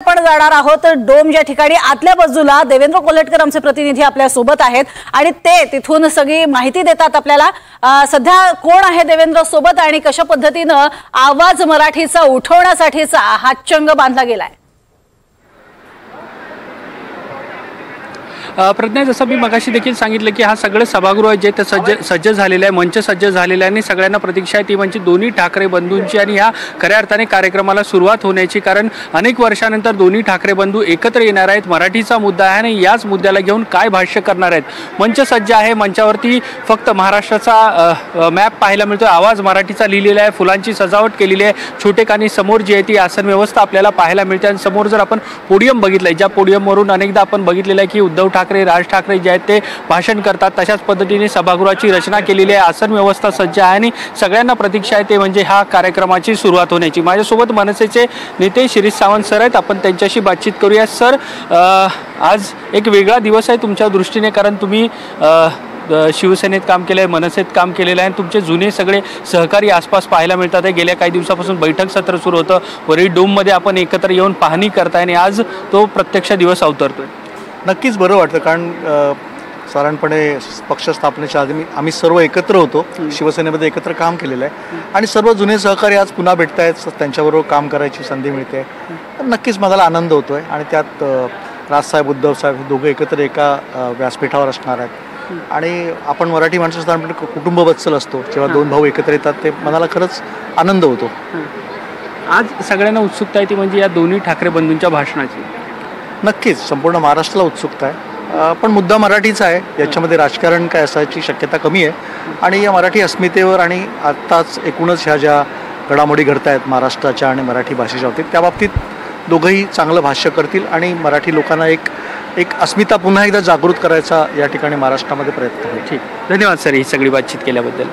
आपण जाणार आहोत डोम ज्या ठिकाणी आतल्या बाजूला देवेंद्र कोल्हटकर आमचे प्रतिनिधी आपल्या सोबत आहेत आणि ते तिथून सगळी माहिती देतात आपल्याला। सध्या कोण आहे देवेंद्र सोबत आणि कशा पद्धतीने आवाज मराठीचा उठवण्यासाठीचा हा चंग बांधला गेलाय? प्रज्ञा, जसं मी मगाशी देखील सांगितलं की हा सगळे सभागृह जे ते सज्ज झालेले आहे, मंच सज्ज झालेले आहे आणि सगळ्यांना प्रतीक्षा आहे ती म्हणजे दोन्ही ठाकरे बंधूंची आणि ह्या खऱ्या अर्थाने कार्यक्रमाला सुरुवात होण्याची। कारण अनेक वर्षानंतर दोन्ही ठाकरे बंधू एकत्र येणार आहेत, मराठीचा मुद्दा आहे आणि याच मुद्द्याला घेऊन काय भाष्य करणार आहेत। मंच सज्ज आहे, मंचावरती फक्त महाराष्ट्राचा मॅप पाहायला मिळतो, आवाज मराठीचा लिहिलेला आहे, फुलांची सजावट केलेली आहे, छोटेखानी समोर जी आहे ती आसन व्यवस्था आपल्याला पाहायला मिळते आणि समोर जर आपण पोडियम बघितलंय, ज्या पोडियमवरून अनेकदा आपण बघितलेलं आहे की उद्धव ठाकरे राज ठाकरे जे आहेत ते भाषण करतात, तशाच पद्धतीने सभागृहाची रचना केलेली आहे, आसन व्यवस्था सज्ज आहे आणि सगळ्यांना प्रतीक्षा आहे ते म्हणजे ह्या कार्यक्रमाची सुरुवात होण्याची। माझ्यासोबत मनसेचे नेते शिरीष सावंत सर आहेत, आपण त्यांच्याशी बातचीत करूया। सर, आज एक वेगळा दिवस आहे तुमच्या दृष्टीने, कारण तुम्ही शिवसेनेत काम केलं आहे, मनसेत काम केलेलं आहे आणि तुमचे जुने सगळे सहकारी आसपास पाहायला मिळतात आहे। गेल्या काही दिवसापासून बैठक सत्र सुरू होतं, वरळी डोममध्ये आपण एकत्र येऊन पाहणी करताय आणि आज तो प्रत्यक्ष दिवस अवतरतोय। नक्कीच बरं वाटतं, कारण साधारणपणे पक्ष स्थापनेच्या आधी आम्ही सर्व एकत्र होतो, शिवसेनेमध्ये एकत्र काम केलेलं आहे आणि सर्व जुने सहकारी आज पुन्हा भेटत आहेत, त्यांच्याबरोबर काम करायची संधी मिळते। नक्कीच मला आनंद होतो आहे आणि त्यात राजसाहेब उद्धवसाहेब दोघे एकत्र एका व्यासपीठावर असणार आहेत आणि आपण मराठी माणसं साधारणपणे कुटुंबवत्सल असतो, जेव्हा दोन भाऊ एकत्र येतात ते मनाला खरंच आनंद होतो। आज सगळ्यांना उत्सुकता आहे ती म्हणजे या दोन्ही ठाकरे बंधूंच्या भाषणाची। नक्कीच संपूर्ण महाराष्ट्राला उत्सुकता आहे, पण मुद्दा मराठीचा आहे, याच्यामध्ये राजकारण काय असायची शक्यता कमी आहे आणि या मराठी अस्मितेवर आणि आत्ताच एकूणच ह्या ज्या घडामोडी घडत आहेत महाराष्ट्राच्या आणि मराठी भाषेच्या बाबतीत, त्या बाबतीत दोघंही चांगलं भाष्य करतील आणि मराठी लोकांना एक अस्मिता पुन्हा एकदा जागृत करायचा या ठिकाणी महाराष्ट्रामध्ये प्रयत्न होईल। ठीक, धन्यवाद सर ही सगळी बातचीत केल्याबद्दल।